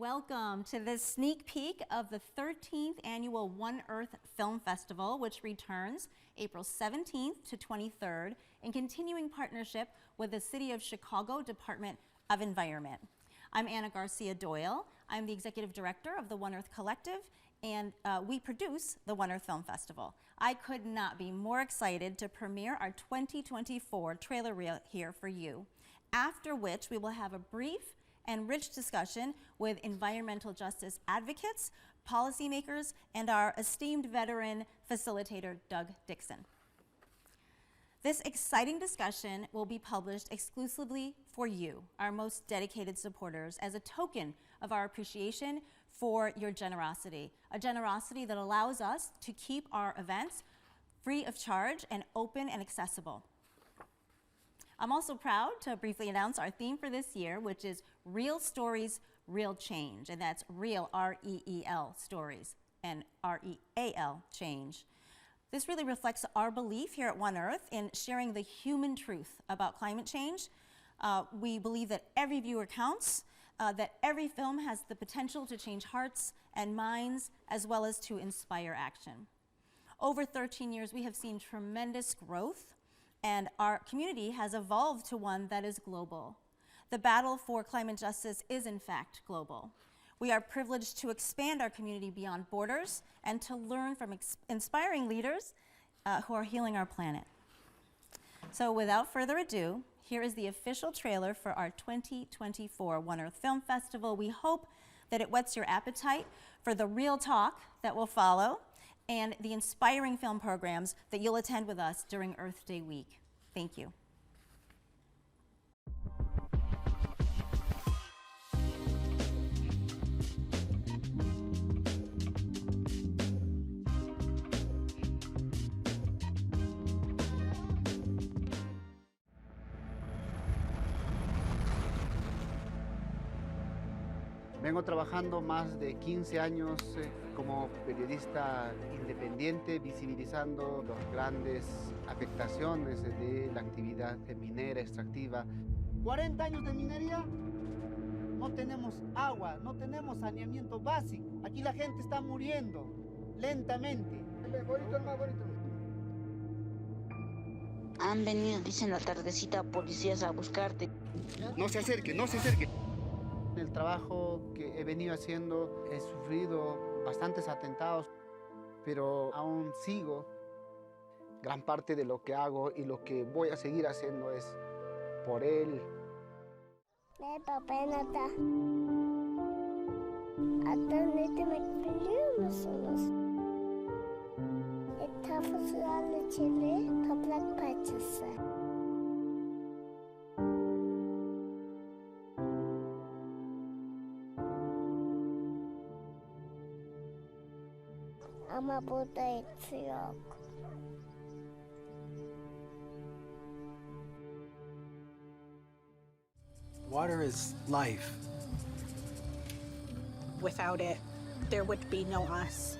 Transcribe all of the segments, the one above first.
welcome to this sneak peek of the 13th Annual One Earth Film Festival, which returns April 17th to 23rd in continuing partnership with the City of Chicago Department of Environment. I'm Anna Garcia Doyle. I'm the Executive Director of the One Earth Collective, and we produce the One Earth Film Festival. I could not be more excited to premiere our 2024 trailer reel here for you, after which we will have a brief and rich discussion with environmental justice advocates, policymakers, and our esteemed veteran facilitator, Doug Dixon. This exciting discussion will be published exclusively for you, our most dedicated supporters, as a token of our appreciation for your generosity, a generosity that allows us to keep our events free of charge and open and accessible. I'm also proud to briefly announce our theme for this year, which is Real Stories, Real Change, and that's real, R-E-E-L, stories, and R-E-A-L, change. This really reflects our belief here at One Earth in sharing the human truth about climate change. We believe that every viewer counts, that every film has the potential to change hearts and minds, as well as to inspire action. Over 13 years, we have seen tremendous growth, and our community has evolved to one that is global. The battle for climate justice is, in fact, global. We are privileged to expand our community beyond borders and to learn from inspiring leaders who are healing our planet. So without further ado, here is the official trailer for our 2024 One Earth Film Festival. We hope that it whets your appetite for the real talk that will follow and the inspiring film programs that you'll attend with us during Earth Day week. Thank you. Vengo trabajando más de 15 años como periodista independiente, visibilizando las grandes afectaciones de la actividad minera extractiva. 40 años de minería, no tenemos agua, no tenemos saneamiento básico. Aquí la gente está muriendo lentamente. Bonito, más bonito. Han venido, dicen la tardecita, policías a buscarte. No se acerque, no se acerque. El trabajo que he venido haciendo, he sufrido bastantes atentados, pero aún sigo. Gran parte de lo que hago y lo que voy a seguir haciendo es por él. Water is life. Without it, there would be no us.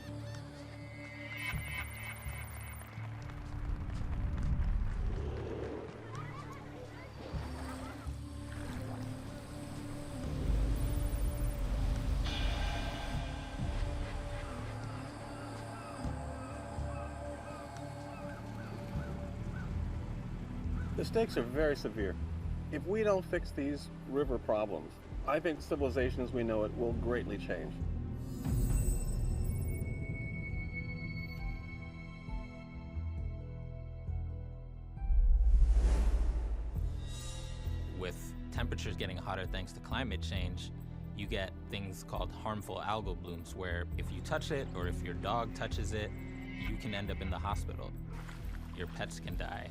The stakes are very severe. If we don't fix these river problems, I think civilization as we know it will greatly change. With temperatures getting hotter thanks to climate change, you get things called harmful algal blooms, where if you touch it or if your dog touches it, you can end up in the hospital. Your pets can die.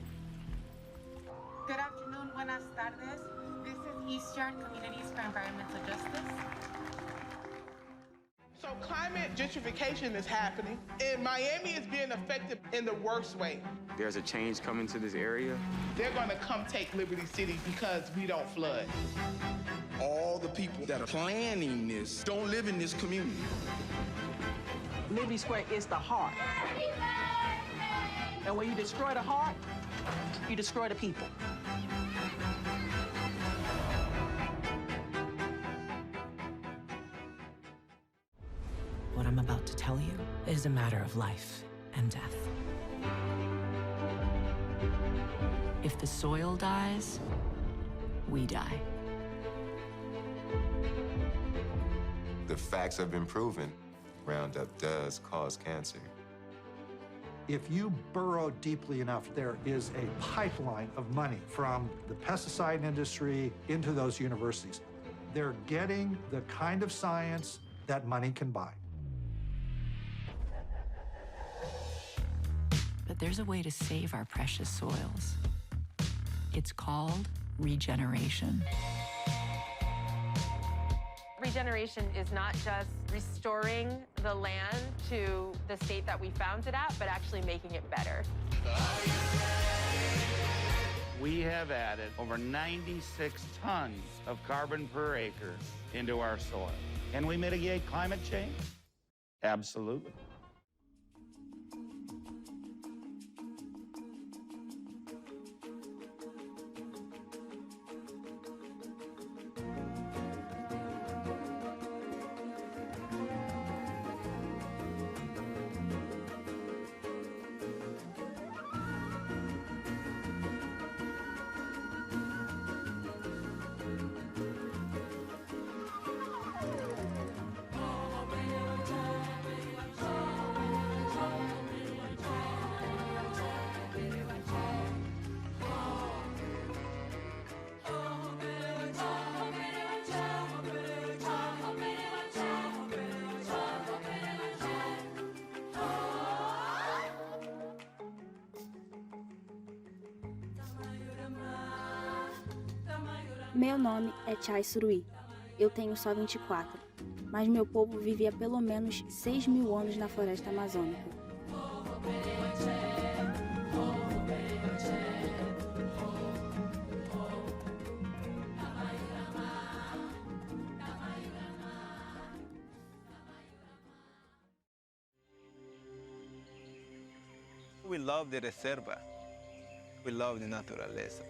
Good afternoon, buenas tardes. This is Eastern Communities for Environmental Justice. So climate gentrification is happening, and Miami is being affected in the worst way. There's a change coming to this area. They're gonna come take Liberty City because we don't flood. All the people that are planning this don't live in this community. Liberty Square is the heart. And when you destroy the heart, you destroy the people. What I'm about to tell you is a matter of life and death. If the soil dies, we die. The facts have been proven. Roundup does cause cancer. If you burrow deeply enough, there is a pipeline of money from the pesticide industry into those universities. They're getting the kind of science that money can buy. But there's a way to save our precious soils. It's called regeneration. Regeneration is not just restoring the land to the state that we found it at, but actually making it better. We have added over 96 tons of carbon per acre into our soil. Can we mitigate climate change? Absolutely. Meu nome é Chai Suruí. Eu tenho só 24, mas meu povo vivia pelo menos 6.000 anos na floresta amazônica. We love the reserva. We love the naturaleza.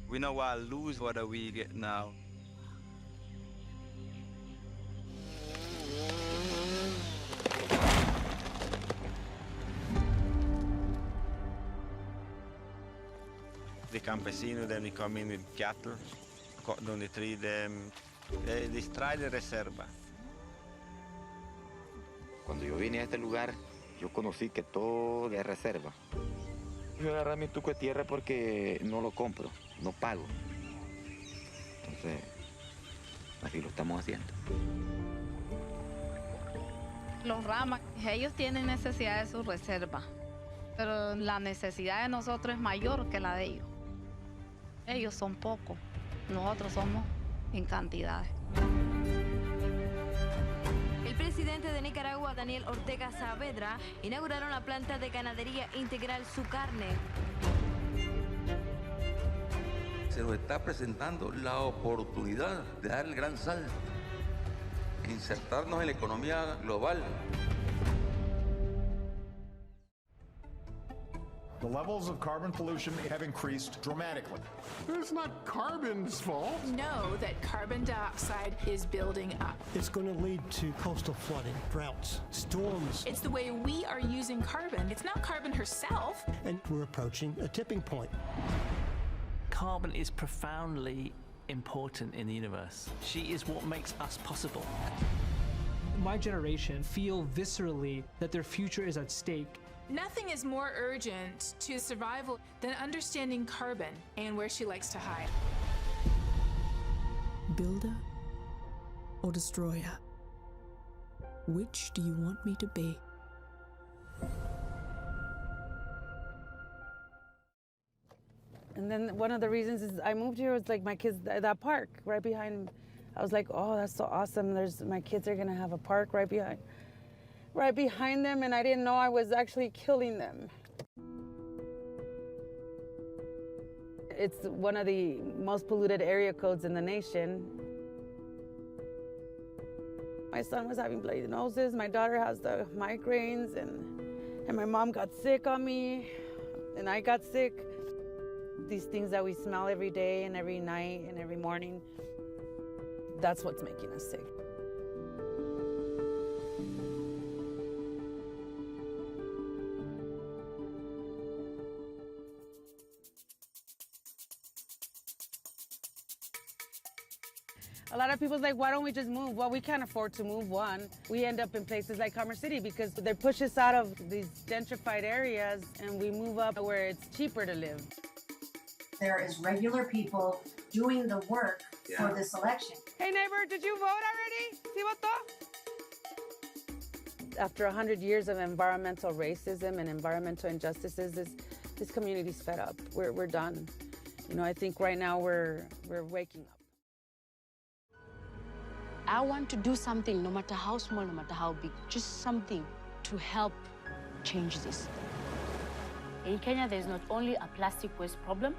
We know what lose what we get now. The campesinos then they come in with cattle, cut down the tree, them, they destroy the reserva. Cuando yo vine a este lugar, yo conocí que todo es reserva. Yo agarré mi tuco de tierra porque no lo compro, no pago. Entonces, así lo estamos haciendo. Los ramas, ellos tienen necesidad de su reserva, pero la necesidad de nosotros es mayor que la de ellos. Ellos son pocos, nosotros somos en cantidades. El presidente de Nicaragua, Daniel Ortega Saavedra, inauguraron la planta de ganadería integral Su Carne. Se nos está presentando la oportunidad de dar el gran salto, insertarnos en la economía global. The levels of carbon pollution have increased dramatically. It's not carbon's fault. Know that carbon dioxide is building up. It's going to lead to coastal flooding, droughts, storms. It's the way we are using carbon. It's not carbon herself. And we're approaching a tipping point. Carbon is profoundly important in the universe. She is what makes us possible. My generation feel viscerally that their future is at stake. Nothing is more urgent to survival than understanding carbon and where she likes to hide. Builder or destroyer? Which do you want me to be? And then one of the reasons is I moved here was like my kids, that park right behind. I was like, oh, that's so awesome. My kids are gonna have a park right behind them, and I didn't know I was actually killing them. It's one of the most polluted area codes in the nation. My son was having bloody noses, my daughter has the migraines, and my mom got sick on me, and I got sick. These things that we smell every day and every night and every morning, that's what's making us sick. A lot of people's like, why don't we just move? Well, we can't afford to move, one. We end up in places like Commerce City because they push us out of these gentrified areas and we move up where it's cheaper to live. There is regular people doing the work for this election. Hey neighbor, did you vote already? ¿Sí votó? After 100 years of environmental racism and environmental injustices, this community's fed up. We're done. You know, I think right now we're waking up. I want to do something, no matter how small, no matter how big, just something to help change this. In Kenya, there's not only a plastic waste problem,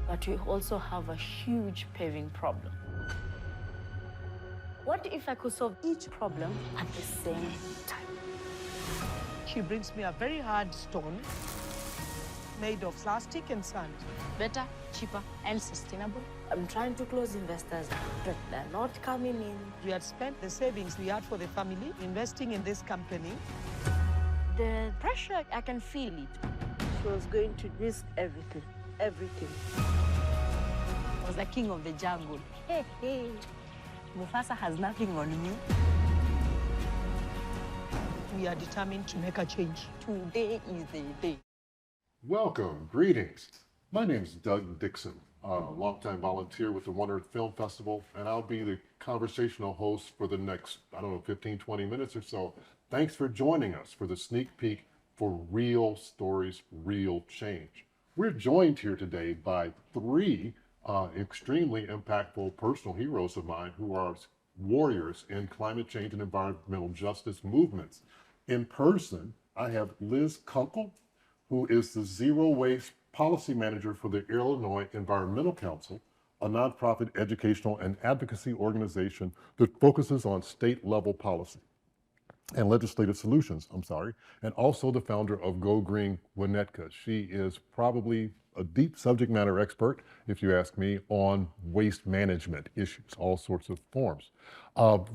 but we also have a huge paving problem. What if I could solve each problem at the same time? She brings me a very hard stone made of plastic and sand. Better, cheaper, and sustainable. I'm trying to close investors, but they're not coming in. We had spent the savings we had for the family investing in this company. The pressure, I can feel it. She was going to risk everything, everything. I was the king of the jungle. Hey, hey. Mufasa has nothing on me. We are determined to make a change. Today is the day. Welcome, greetings. My name is Doug Dixon, a longtime volunteer with the One Earth Film Festival, and I'll be the conversational host for the next, 15, 20 minutes or so. Thanks for joining us for the sneak peek for Real Stories, Real Change. We're joined here today by three extremely impactful personal heroes of mine who are warriors in climate change and environmental justice movements. In person, I have Liz Kunkel, who is the Zero Waste Policy Manager for the Illinois Environmental Council, a nonprofit educational and advocacy organization that focuses on state-level policy and legislative solutions, and also the founder of Go Green Winnetka. She is probably a deep subject matter expert, if you ask me, on waste management issues, all sorts of forms.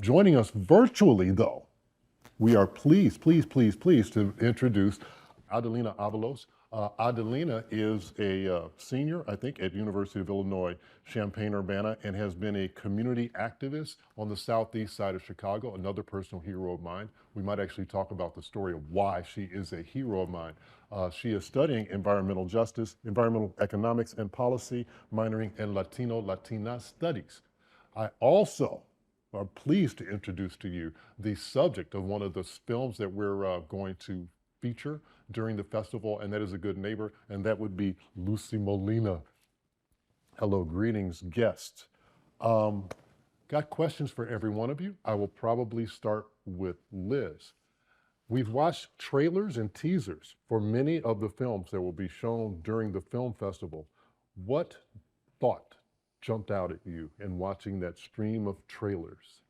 Joining us virtually, though, we are pleased to introduce Adelina Avalos. Adelina is a senior, I think, at University of Illinois, Champaign-Urbana, and has been a community activist on the southeast side of Chicago, another personal hero of mine. We might actually talk about the story of why she is a hero of mine. She is studying environmental justice, environmental economics and policy, minoring in Latina studies. I also are pleased to introduce to you the subject of one of the films that we're going to feature during the festival, and that is A Good Neighbor, and that would be Lucy Molina. Hello, greetings, guests. Got questions for every one of you. I will probably start with Liz. We've watched trailers and teasers for many of the films that will be shown during the film festival. What thought jumped out at you in watching that stream of trailers?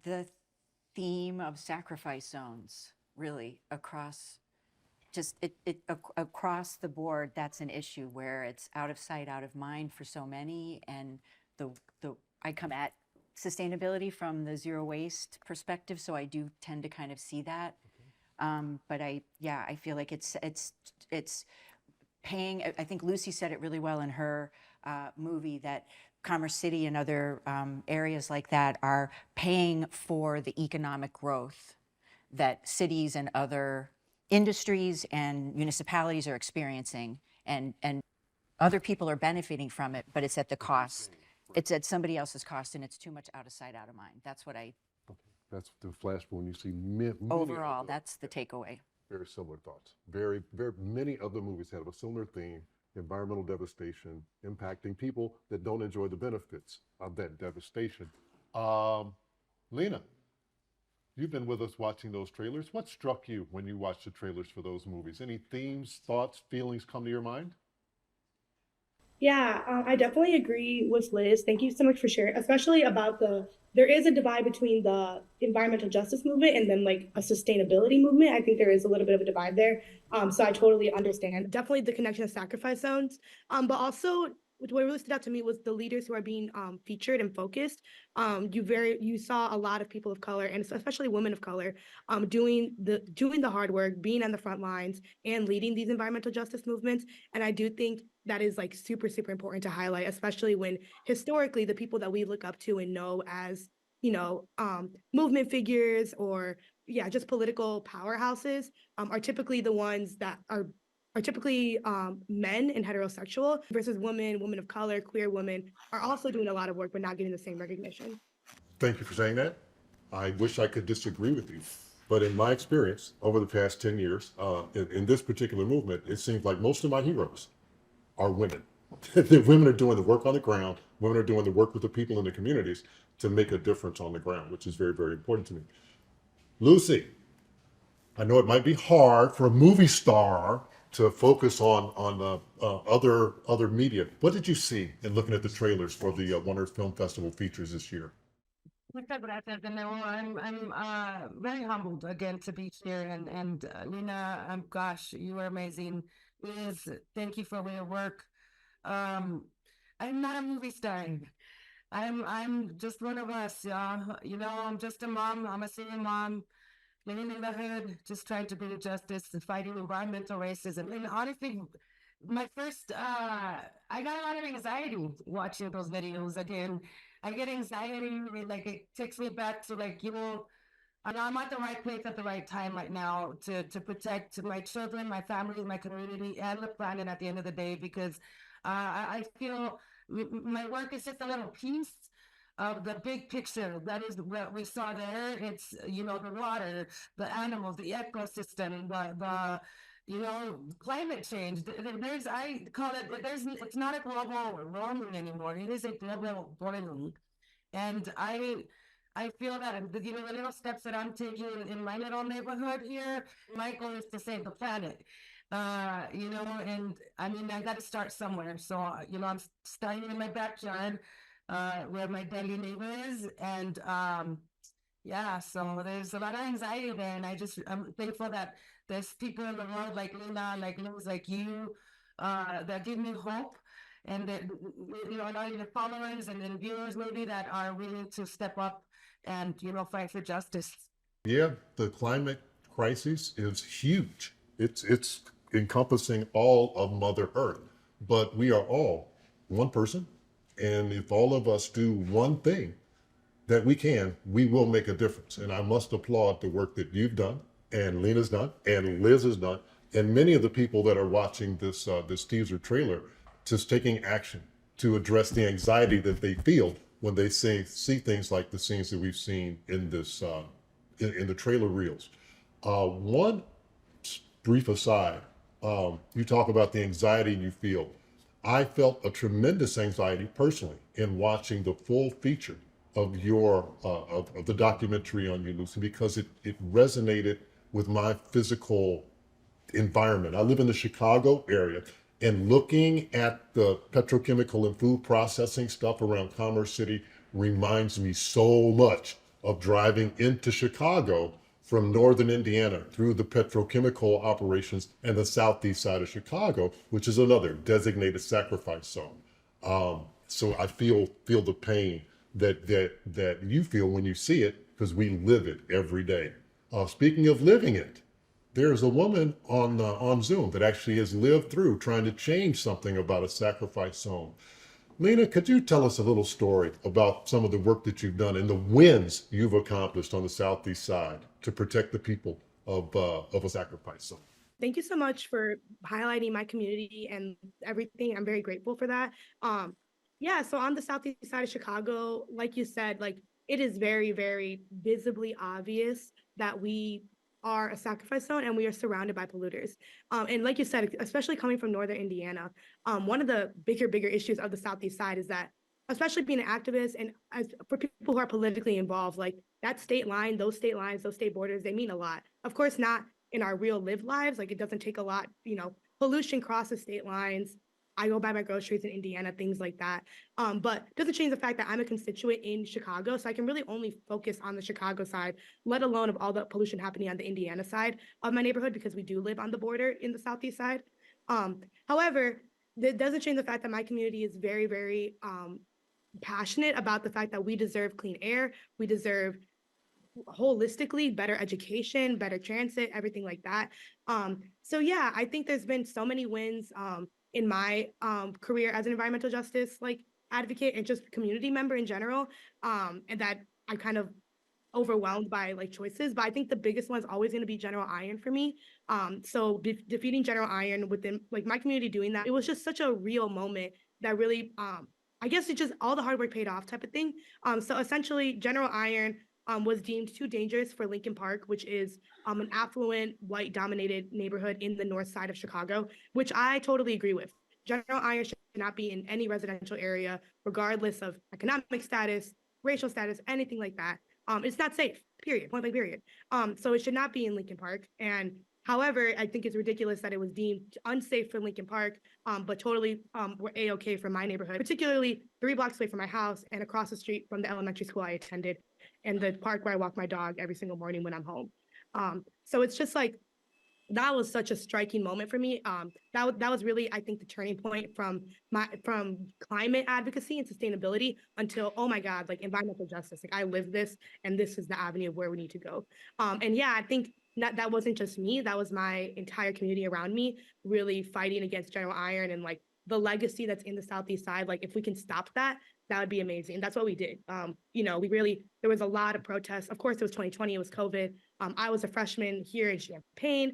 The theme of sacrifice zones, really, across across the board. That's an issue where it's out of sight, out of mind for so many. And I come at sustainability from the zero waste perspective, so I do tend to kind of see that. But I feel like it's paying. I think Lucy said it really well in her movie that Commerce City and other areas like that are paying for the economic growth that cities and other industries and municipalities are experiencing, and other people are benefiting from it, but it's at the cost. It's at somebody else's cost, and it's too much out of sight, out of mind. That's what I. Okay. That's the flash when you see overall. That's the takeaway. Very similar thoughts. Very many of the movies have a similar theme: environmental devastation impacting people that don't enjoy the benefits of that devastation. Lena, you've been with us watching those trailers. What struck you when you watched the trailers for those movies? Any themes, thoughts, feelings come to your mind? Yeah, I definitely agree with Liz. Thank you so much for sharing, especially about there is a divide between the environmental justice movement and then like a sustainability movement. I think there is a little bit of a divide there. So I totally understand. Definitely the connection of sacrifice zones. But also what really stood out to me was the leaders who are being featured and focused. You saw a lot of people of color and especially women of color doing the hard work, being on the front lines and leading these environmental justice movements. And I do think that is like super, super important to highlight, especially when historically the people that we look up to and know as, movement figures or yeah, just political powerhouses are typically the ones that are typically men and heterosexual versus women of color, queer women are also doing a lot of work but not getting the same recognition. Thank you for saying that. I wish I could disagree with you. But in my experience over the past 10 years, in this particular movement, it seems like most of my heroes are women. The women are doing the work on the ground. Women are doing the work with the people in the communities to make a difference on the ground, which is very, very important to me. Lucy, I know it might be hard for a movie star to focus on other media. What did you see in looking at the trailers for the One Earth Film Festival features this year? Muchas gracias de nuevo. I'm very humbled again to be here. And Lina, gosh, you are amazing. Liz, thank you for all your work. I'm not a movie star. I'm just one of us. I'm just a mom. I'm a single mom living in the hood, just trying to bring justice and fighting environmental racism. And honestly, my first, I got a lot of anxiety watching those videos again. I get anxiety, like it takes me back to I'm at the right place at the right time right now to protect my children, my family, my community, and the planet at the end of the day because I feel my work is just a little piece of the big picture. That is what we saw there. It's, the water, the animals, the ecosystem, climate change. I call it, it's not a global warming anymore. It is a global warming. And I feel that, the little steps that I'm taking in my little neighborhood here, my goal is to save the planet. And I mean, I got to start somewhere. So, I'm starting in my backyard, where my daily neighbor is. And, yeah, so there's a lot of anxiety there. And I'm thankful that there's people in the world like Lina, like Liz, like you, that give me hope and that not even followers and then viewers maybe that are willing to step up and fight for justice. Yeah, the climate crisis is huge. It's encompassing all of Mother Earth, but we are all one person, and if all of us do one thing that we can, we will make a difference. And I must applaud the work that you've done, and Lena's done, and Liz has done, and many of the people that are watching this teaser trailer, just taking action to address the anxiety that they feel when they see things like the scenes that we've seen in this in the trailer reels. One brief aside, you talk about the anxiety you feel. I felt a tremendous anxiety personally in watching the full feature of your of the documentary on you, Lucy, because it resonated with my physical environment. I live in the Chicago area, and looking at the petrochemical and food processing stuff around Commerce City reminds me so much of driving into Chicago from northern Indiana through the petrochemical operations and the southeast side of Chicago, which is another designated sacrifice zone. So I feel the pain that you feel when you see it, because we live it every day. Speaking of living it, there's a woman on Zoom that actually has lived through trying to change something about a sacrifice zone. Lena, could you tell us a little story about some of the work that you've done and the wins you've accomplished on the southeast side to protect the people of a sacrifice zone? Thank you so much for highlighting my community and everything. I'm very grateful for that. Yeah, so on the southeast side of Chicago, like you said, like it is very, very visibly obvious that we are a sacrifice zone and we are surrounded by polluters. And like you said, especially coming from northern Indiana, one of the bigger issues of the southeast side is that, especially being an activist and for people who are politically involved, like that state line, those state lines, those state borders, they mean a lot. Of course, not in our real lived lives. Like it doesn't take a lot, pollution crosses state lines. I go buy my groceries in Indiana, things like that. But doesn't change the fact that I'm a constituent in Chicago, so I can really only focus on the Chicago side, let alone of all the pollution happening on the Indiana side of my neighborhood, because we do live on the border in the southeast side. However, that doesn't change the fact that my community is very, very passionate about the fact that we deserve clean air, we deserve holistically better education, better transit, everything like that. So yeah, I think there's been so many wins in my career as an environmental justice like advocate and just community member in general, and that I kind of overwhelmed by like choices, but I think the biggest one is always going to be General Iron for me. So defeating General Iron within like my community, doing that, it was just such a real moment that really, I guess it just all the hard work paid off type of thing. So essentially, General Iron was deemed too dangerous for Lincoln Park, which is an affluent, white-dominated neighborhood in the north side of Chicago, which I totally agree with. General Iron should not be in any residential area, regardless of economic status, racial status, anything like that. It's not safe, period, point blank period. So it should not be in Lincoln Park. And however, I think it's ridiculous that it was deemed unsafe for Lincoln Park, but totally were A-okay for my neighborhood, particularly 3 blocks away from my house and across the street from the elementary school I attended and the park where I walk my dog every single morning when I'm home. So it's just like, that was such a striking moment for me. That was really, I think, the turning point from climate advocacy and sustainability until, oh my God, like environmental justice. Like I live this, and this is the avenue of where we need to go. And yeah, I think that wasn't just me. That was my entire community around me really fighting against General Iron and like the legacy that's in the southeast side. Like if we can stop that, that would be amazing. That's what we did. There was a lot of protests. Of course, it was 2020. It was COVID. I was a freshman here in Champaign.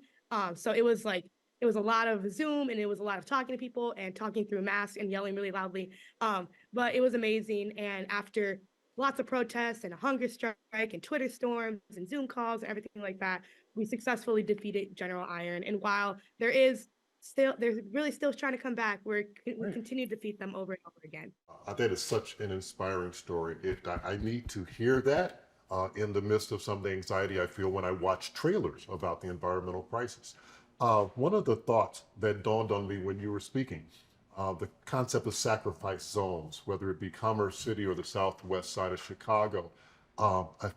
So it was a lot of Zoom, and it was a lot of talking to people and talking through masks and yelling really loudly. But it was amazing. And after lots of protests and a hunger strike and Twitter storms and Zoom calls and everything like that, we successfully defeated General Iron. And while they're really still trying to come back, we continue to defeat them over and over again. That is such an inspiring story. I need to hear that in the midst of some of the anxiety I feel when I watch trailers about the environmental crisis. One of the thoughts that dawned on me when you were speaking, the concept of sacrifice zones, whether it be Commerce City or the southwest side of Chicago,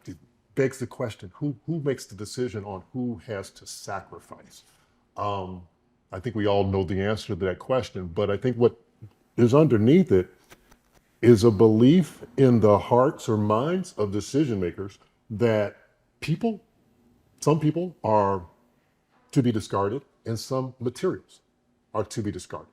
it begs the question, who makes the decision on who has to sacrifice? I think we all know the answer to that question, but I think what is underneath it is a belief in the hearts or minds of decision makers that some people are to be discarded and some materials are to be discarded.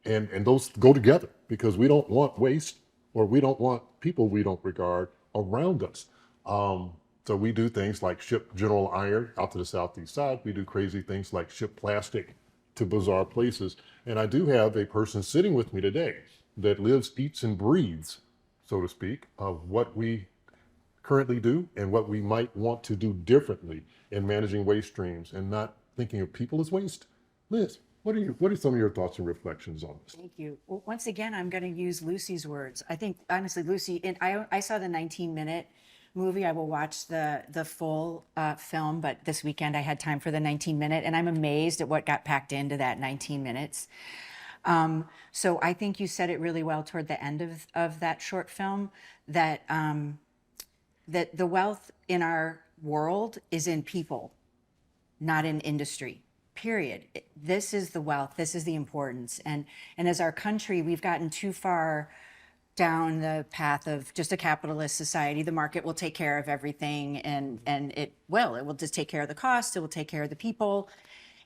And those go together because we don't want waste, or we don't want people we don't regard around us. So we do things like ship General Iron out to the southeast side. We do crazy things like ship plastic to bizarre places. And I do have a person sitting with me today that lives, eats, and breathes, so to speak, of what we currently do and what we might want to do differently in managing waste streams and not thinking of people as waste. Liz, what are some of your thoughts and reflections on this? Thank you. Well, once again, I'm going to use Lucy's words. I think, honestly, Lucy, and I saw the 19-minute movie. I will watch the full film, but this weekend I had time for the 19-minute, and I'm amazed at what got packed into that 19 minutes. So I think you said it really well toward the end of that short film, that that the wealth in our world is in people, not in industry, period. This is the wealth, this is the importance. And as our country, we've gotten too far down the path of just a capitalist society. The market will take care of everything, and it will just take care of the cost, it will take care of the people.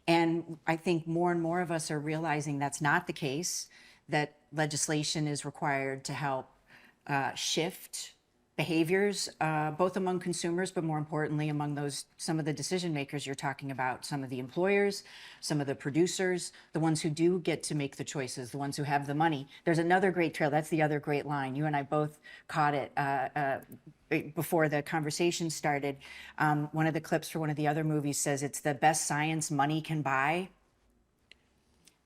And I think more and more of us are realizing that's not the case, that legislation is required to help shift behaviors, both among consumers, but more importantly, among some of the decision makers you're talking about, some of the employers, some of the producers, the ones who do get to make the choices, the ones who have the money. There's another great trail. That's the other great line. You and I both caught it before the conversation started. One of the clips for one of the other movies says it's the best science money can buy.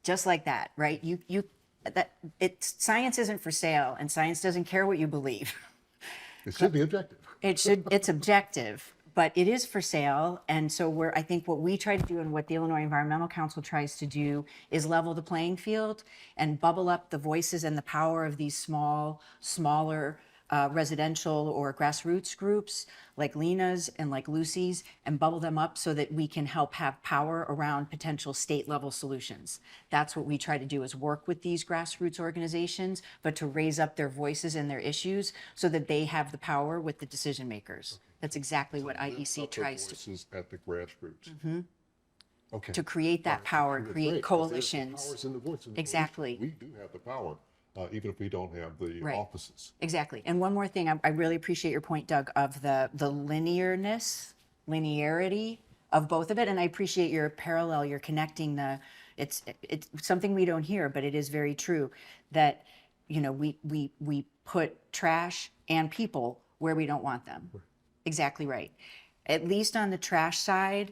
Just like that, right? Science isn't for sale, and science doesn't care what you believe. It should be objective. It's objective, but it is for sale. And so I think what we try to do and what the Illinois Environmental Council tries to do is level the playing field and bubble up the voices and the power of these smaller residential or grassroots groups like Lena's and like Lucy's, and bubble them up so that we can help have power around potential state level solutions. That's what we try to do, is work with these grassroots organizations, but to raise up their voices and their issues so that they have the power with the decision makers. That's exactly what IEC tries to voices at the grassroots. Okay. to create that power, That's create great, 'cause there's the coalitions. powers in the voice, and Exactly. we do have the power, even if we don't have the Right. offices. Exactly. And one more thing, I really appreciate your point, Doug, of the linearity of both of it. And I appreciate your parallel, you're connecting it's something we don't hear, but it is very true that, we put trash and people where we don't want them. Exactly right. At least on the trash side,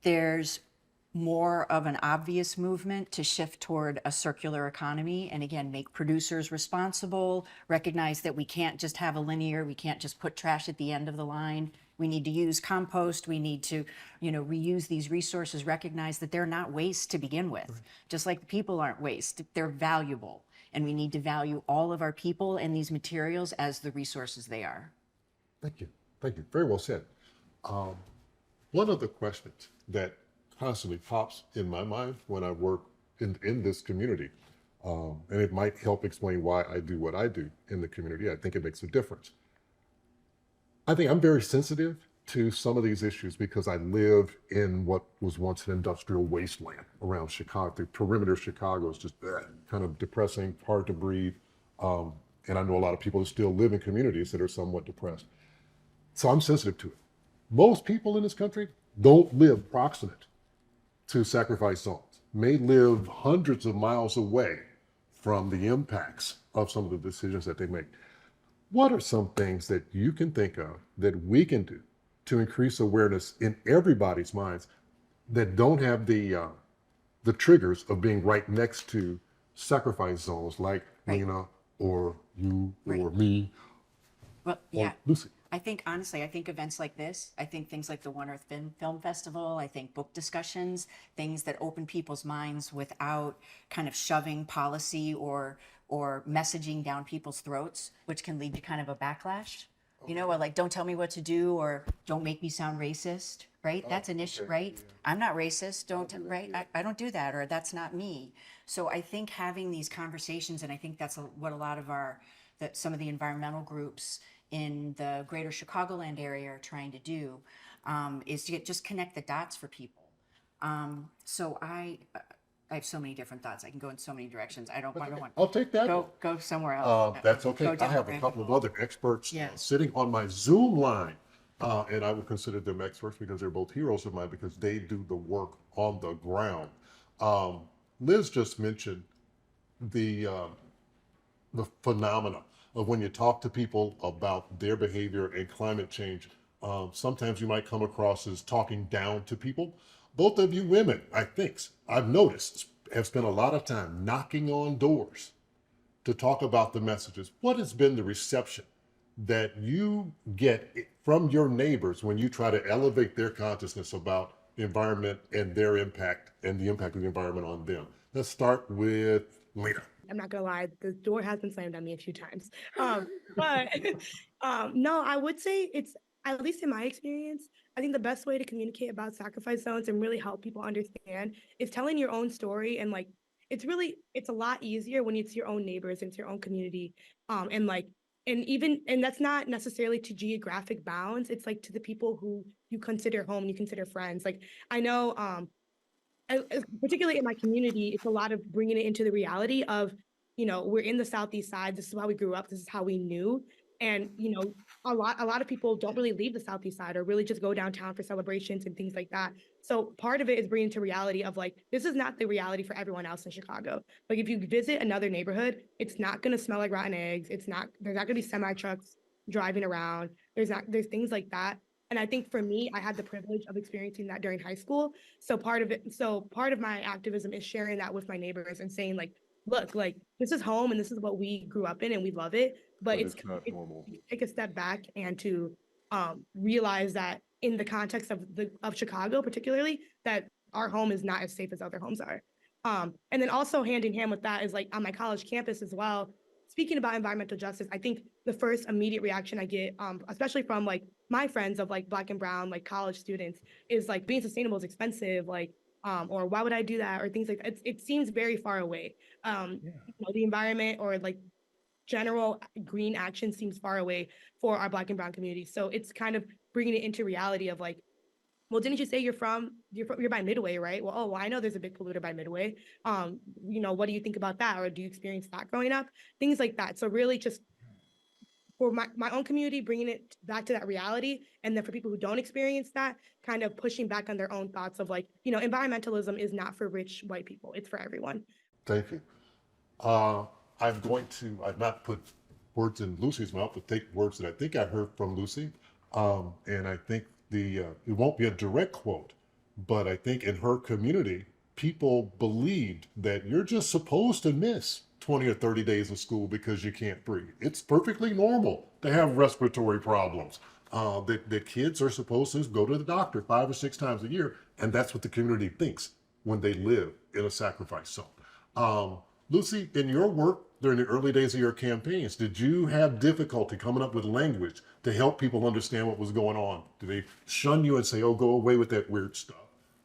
there's more of an obvious movement to shift toward a circular economy, and again, make producers responsible, recognize that we can't just have we can't just put trash at the end of the line. We need to use compost, we need to, reuse these resources, recognize that they're not waste to begin with. Just like the people aren't waste, they're valuable. And we need to value all of our people and these materials as the resources they are. Thank you. Thank you. Very well said. One of the questions that constantly pops in my mind when I work in this community, and it might help explain why I do what I do in the community. I think it makes a difference. I think I'm very sensitive to some of these issues because I live in what was once an industrial wasteland around Chicago. The perimeter of Chicago is just kind of depressing, hard to breathe. And I know a lot of people who still live in communities that are somewhat depressed. So I'm sensitive to it. Most people in this country don't live proximate to sacrifice zones, may live hundreds of miles away from the impacts of some of the decisions that they make. What are some things that you can think of that we can do to increase awareness in everybody's minds that don't have the triggers of being right next to sacrifice zones like Lena or you or me Well, or Lucy? I think, honestly, events like this, I think things like the One Earth Film Festival, I think book discussions, things that open people's minds without kind of shoving policy or messaging down people's throats, which can lead to kind of a backlash. Or like, don't tell me what to do, or don't make me sound racist, right? That's an issue, right? Yeah. I'm not racist, I don't do that, or that's not me. So I think having these conversations, and I think that's what a lot of some of the environmental groups in the greater Chicagoland area are trying to do, is to just connect the dots for people. So I have so many different thoughts. I can go in so many directions. I don't want. I'll take that. Go somewhere else. That's okay. I have a couple of other experts sitting on my Zoom line, and I would consider them experts because they're both heroes of mine because they do the work on the ground. Liz just mentioned the phenomena of when you talk to people about their behavior and climate change. Sometimes you might come across as talking down to people. Both of you women, I think, I've noticed, have spent a lot of time knocking on doors to talk about the messages. What has been the reception that you get from your neighbors when you try to elevate their consciousness about the environment and their impact and the impact of the environment on them? Let's start with Lena. I'm not gonna lie, the door has been slammed on me a few times. But no, I would say it's, at least in my experience, I think the best way to communicate about sacrifice zones and really help people understand is telling your own story. And like, it's a lot easier when it's your own neighbors and it's your own community. And that's not necessarily to geographic bounds. It's like to the people who you consider home, you consider friends. Like I know, particularly in my community, it's a lot of bringing it into the reality of, we're in the Southeast side. This is how we grew up. This is how we knew. And, a lot of people don't really leave the Southeast side or really just go downtown for celebrations and things like that. So part of it is bringing to reality of like, this is not the reality for everyone else in Chicago. Like if you visit another neighborhood, it's not going to smell like rotten eggs. There's not going to be semi trucks driving around. There's things like that. And I think for me, I had the privilege of experiencing that during high school. So part of my activism is sharing that with my neighbors and saying like, look, like this is home and this is what we grew up in and we love it. But it's not normal. take a step back and to realize that in the context of Chicago, particularly, that our home is not as safe as other homes are. And then also hand in hand with that is like on my college campus as well. Speaking about environmental justice, I think the first immediate reaction I get, especially from like my friends of like Black and brown, like college students, is like being sustainable is expensive, like, or why would I do that, or things like that. It seems very far away. You know, the environment or like general green action seems far away for our Black and brown community. So it's kind of bringing it into reality of like, well, didn't you say you're by Midway, right? Well, oh, well, I know there's a big polluter by Midway. You know, what do you think about that? Or do you experience that growing up? Things like that. So really just for my own community, bringing it back to that reality. And then for people who don't experience that, kind of pushing back on their own thoughts of like, you know, environmentalism is not for rich white people. It's for everyone. Thank you. I've not put words in Lucy's mouth, but take words that I think I heard from Lucy. And I think it won't be a direct quote, but I think in her community, people believed that you're just supposed to miss 20 or 30 days of school because you can't breathe. It's perfectly normal to have respiratory problems. That kids are supposed to go to the doctor 5 or 6 times a year, and that's what the community thinks when they live in a sacrifice zone. Lucy, in your work during the early days of your campaigns, did you have difficulty coming up with language to help people understand what was going on? Did they shun you and say, oh, go away with that weird stuff?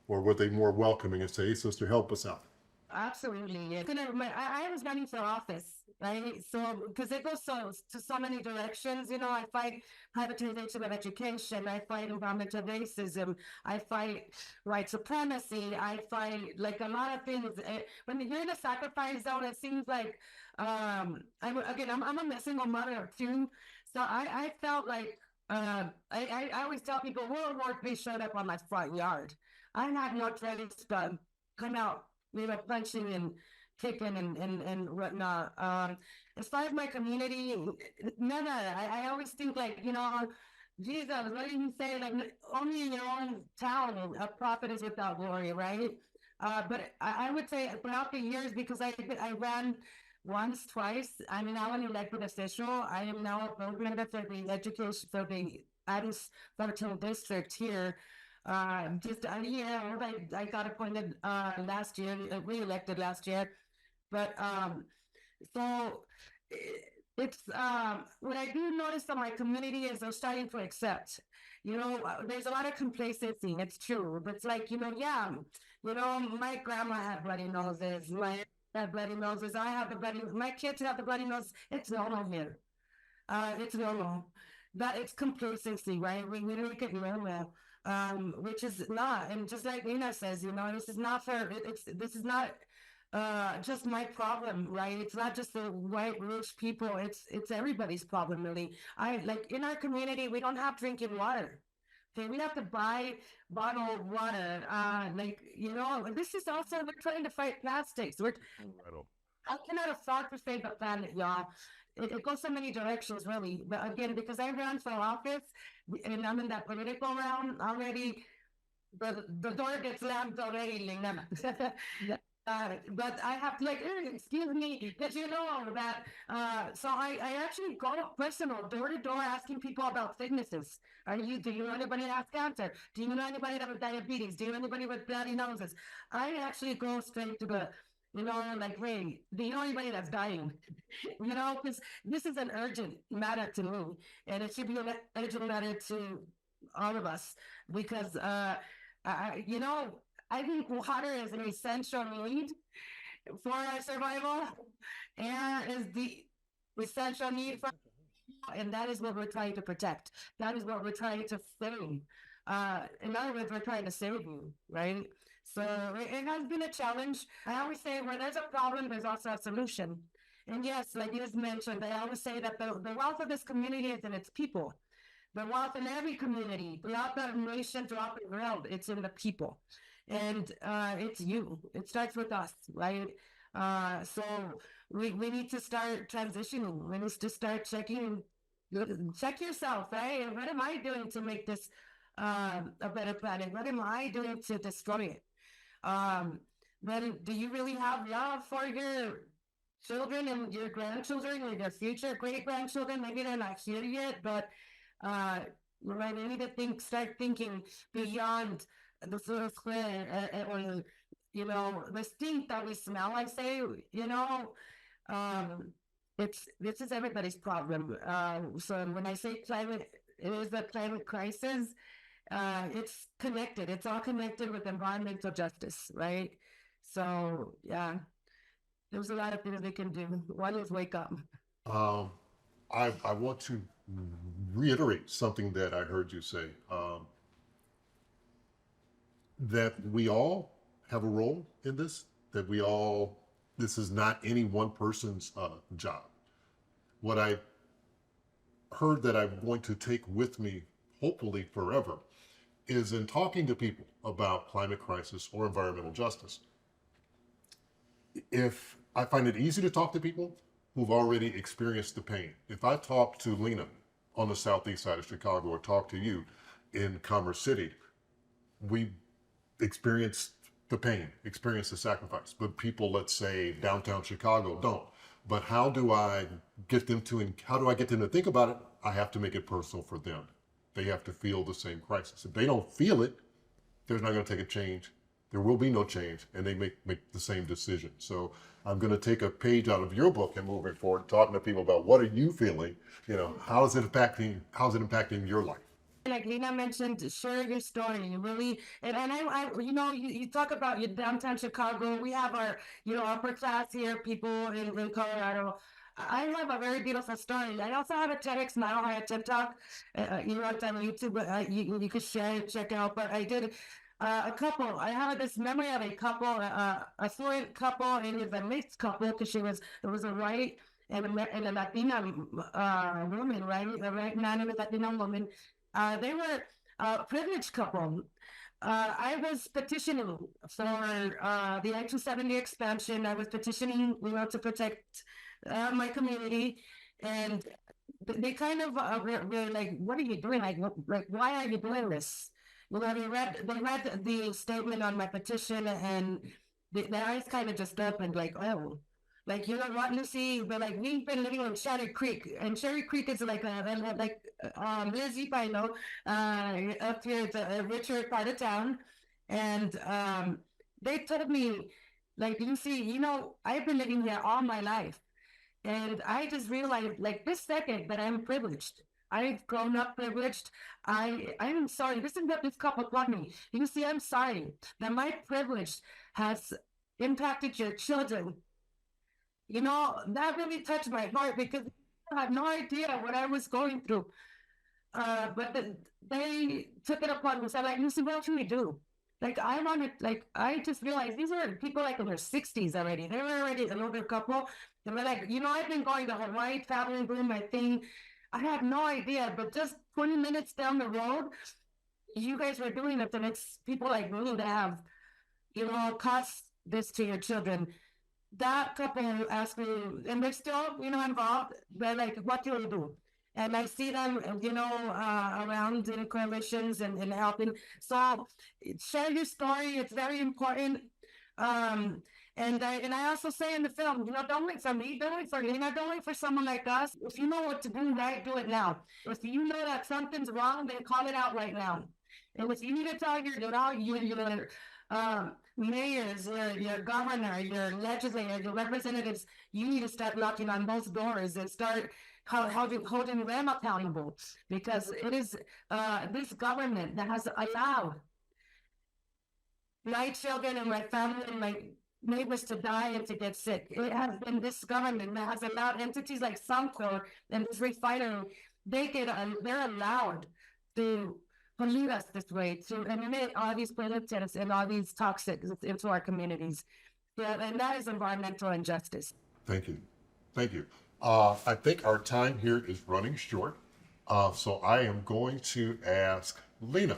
Or were they more welcoming and say, hey, sister, help us out? Absolutely. I was running for office, right? So, because it goes to so many directions, you know, I fight privatization of education, I fight environmental racism, I fight white supremacy, I fight like a lot of things. When you're in a sacrifice zone, it seems like, I'm a single mother too. So I felt like, I always tell people, World War III showed up on my front yard. I had no credits to come out, we were punching and kicking and whatnot. As far as my community, none of that. I always think like, you know, Jesus, what did he say? Like, only in your own town a prophet is without glory, right? But I would say throughout the years, because I ran once, twice, I'm now an elected official. I am now a board member for the education, for the Adams Fertile District here. Just a year old. I got appointed last year, re-elected last year. But so it's what I do notice that my community is they're starting to accept. You know, there's a lot of complacency. It's true. But it's like, you know, yeah, you know, my grandma had bloody noses. My had bloody noses. I have the bloody. My kids have the bloody nose. It's normal here. It's normal. That it's complacency, right? We look at normal, which is not. And just like Nina says, you know, this is not for. This is not just my problem, right? It's not just the white rich people. It's everybody's problem, really. I like in our community, we don't have drinking water. Okay, we have to buy bottled water. Like you know, this is also we're trying to fight plastics. I cannot afford to save the planet, y'all. It goes so many directions, really. But again, because I ran for office and I'm in that political realm already, the door gets slammed already, Lena. But I have to like, excuse me, did you know that? So I actually go personal, door to door, asking people about sicknesses. Do you know anybody that has cancer? Do you know anybody that has diabetes? Do you know anybody with bloody noses? I actually go straight to the, you know, like, hey, do you know anybody that's dying? You know, because this is an urgent matter to me, and it should be an urgent matter to all of us, because, you know, I think water is an essential need for our survival, and is the essential need for, and that is what we're trying to protect. That is what we're trying to save. In other words, we're trying to save you, right? So it has been a challenge. I always say where there's a problem, there's also a solution. And yes, like you just mentioned, I always say that the wealth of this community is in its people. The wealth in every community, throughout the nation, throughout the world, it's in the people. And it's you. It starts with us, right? So we need to start transitioning. We need to start checking. Check yourself, right? What am I doing to make this a better planet? What am I doing to destroy it? Then do you really have love for your children and your grandchildren and your future great grandchildren? Maybe they're not here yet, but right? We need to start thinking beyond the first clear, or the stink that we smell. I say, um, this is everybody's problem. So when I say climate, it is a climate crisis. It's connected. It's all connected with environmental justice, right? So yeah, there's a lot of things they can do. One is wake up. Um, I want to reiterate something that I heard you say, that we all have a role in this, that this is not any one person's job. What I heard that I'm going to take with me, hopefully forever, is in talking to people about climate crisis or environmental justice. If I find it easy to talk to people who've already experienced the pain. If I talk to Lena on the southeast side of Chicago or talk to you in Commerce City, we experienced the pain, experienced the sacrifice. But people, let's say downtown Chicago, don't. But how do I get them to think about it? I have to make it personal for them. They have to feel the same crisis. If they don't feel it, there's not going to take a change. There will be no change, and they make the same decision. So I'm going to take a page out of your book and moving forward, talking to people about what are you feeling? How's it impacting your life? Like Lena mentioned, share your story. You really, and you talk about your downtown Chicago. We have our, upper class here, people in Colorado. I have a very beautiful story. I also have a TEDx now. I have TikTok. It's on YouTube, but you could share it, check out. But I did a couple. I have this memory of a couple, a fluent couple, and it was a mixed couple because it was a white and a Latina woman, right? A white man and a Latina woman. They were a privileged couple. I was petitioning for the I-270 expansion. I was petitioning, to protect my community, and they kind of were like, "What are you doing? Like, why are you doing this?" They read the statement on my petition, and their eyes kind of just opened, like, "Oh." Like, you know what, Lucy? But like, we've been living in Cherry Creek, and Cherry Creek is like Liz, you probably know, up here, it's a richer part of town. And they told me, like, Lucy, I've been living here all my life. And I just realized, like, this second that I'm privileged. I've grown up privileged. I'm sorry. This is what this couple taught me. You see, I'm sorry that my privilege has impacted your children. That really touched my heart because I had no idea what I was going through. But they took it upon themselves. Like, Lucy, what should we do? Like, I just realized these are people like in their 60s already. They were already an older couple. They were like, I've been going to Hawaii, traveling, doing my thing. I had no idea, but just 20 minutes down the road, you guys were doing it. And it's people like me that have, caused this to your children. That couple asked me, and they're still, involved. They're like, what do you do? And I see them, around in coalitions and helping. So share your story. It's very important. And I also say in the film, don't wait for me, don't wait for Lena, don't wait for someone like us. If you know what to do, right, do it now. If you know that something's wrong, then call it out right now. And if you need to tell your mayors, your governor, your legislator, your representatives, you need to start knocking on those doors and start holding them accountable, because it is this government that has allowed my children and my family and my neighbors to die and to get sick. It has been this government that has allowed entities like Suncor and this refinery, they're allowed to pollute us this way, to emit all these pollutants and all these toxics into our communities. Yeah, and that is environmental injustice. Thank you. Thank you. I think our time here is running short. So I am going to ask Lena,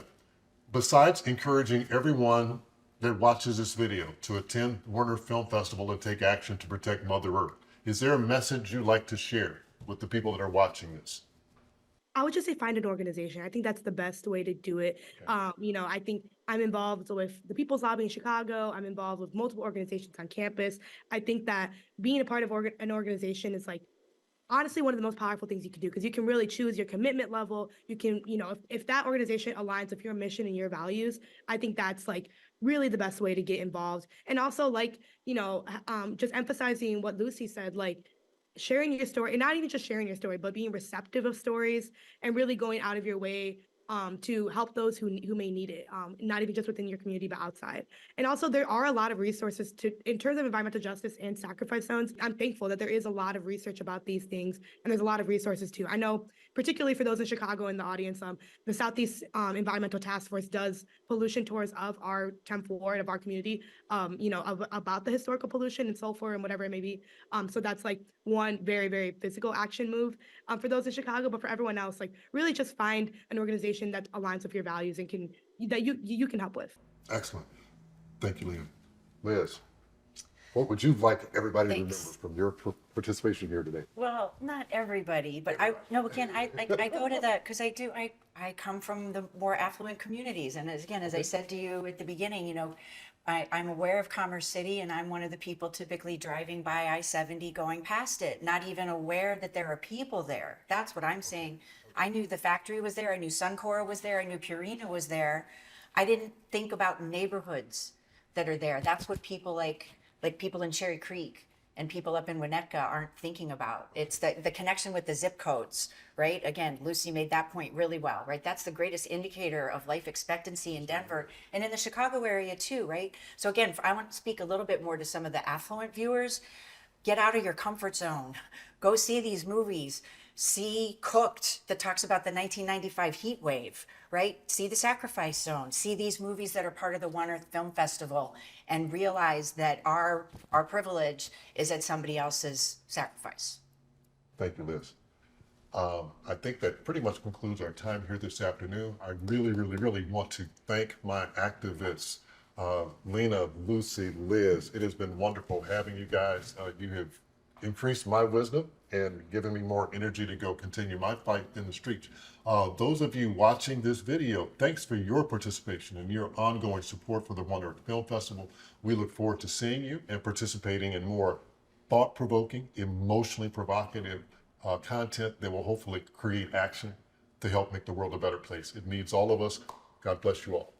besides encouraging everyone that watches this video to attend Warner Film Festival and take action to protect Mother Earth, is there a message you'd like to share with the people that are watching this? I would just say find an organization. I think that's the best way to do it. Okay. I think I'm involved with the People's Lobby in Chicago. I'm involved with multiple organizations on campus. I think that being a part of an organization is like honestly one of the most powerful things you can do because you can really choose your commitment level. You can, if that organization aligns with your mission and your values, I think that's like really the best way to get involved. And also like, just emphasizing what Lucy said, like sharing your story, and not even just sharing your story, but being receptive of stories and really going out of your way to help those who may need it, not even just within your community, but outside. And also, there are a lot of resources in terms of environmental justice and sacrifice zones. I'm thankful that there is a lot of research about these things, and there's a lot of resources too. I know, particularly for those in Chicago in the audience, the Southeast Environmental Task Force does pollution tours of our 10th ward of our community, about the historical pollution and sulfur and whatever it may be. So that's like one very, very physical action move for those in Chicago, but for everyone else, like really just find an organization that aligns with your values and that you can help with. Excellent. Thank you, Leah. Liz, what would you like everybody to remember from your participation here today? Well, not everybody, but I go to that because I come from the more affluent communities. And as I said to you at the beginning, I'm aware of Commerce City, and I'm one of the people typically driving by I-70 going past it, not even aware that there are people there. That's what I'm saying. I knew the factory was there. I knew Suncora was there. I knew Purina was there. I didn't think about neighborhoods that are there. That's what people like people in Cherry Creek and people up in Winnetka aren't thinking about. It's the connection with the zip codes, right? Again, Lucy made that point really well, right? That's the greatest indicator of life expectancy in Denver and in the Chicago area too, right? So again, I want to speak a little bit more to some of the affluent viewers. Get out of your comfort zone. Go see these movies. See Cooked, that talks about the 1995 heat wave, right? See The Sacrifice Zone. See these movies that are part of the One Earth Film Festival, and realize that our privilege is at somebody else's sacrifice. Thank you, Liz. I think that pretty much concludes our time here this afternoon. I really, really, really want to thank my activists, Lena, Lucy, Liz. It has been wonderful having you guys. You have increased my wisdom and given me more energy to go continue my fight in the streets. Those of you watching this video, thanks for your participation and your ongoing support for the One Earth Film Festival. We look forward to seeing you and participating in more thought-provoking, emotionally provocative content that will hopefully create action to help make the world a better place. It needs all of us. God bless you all.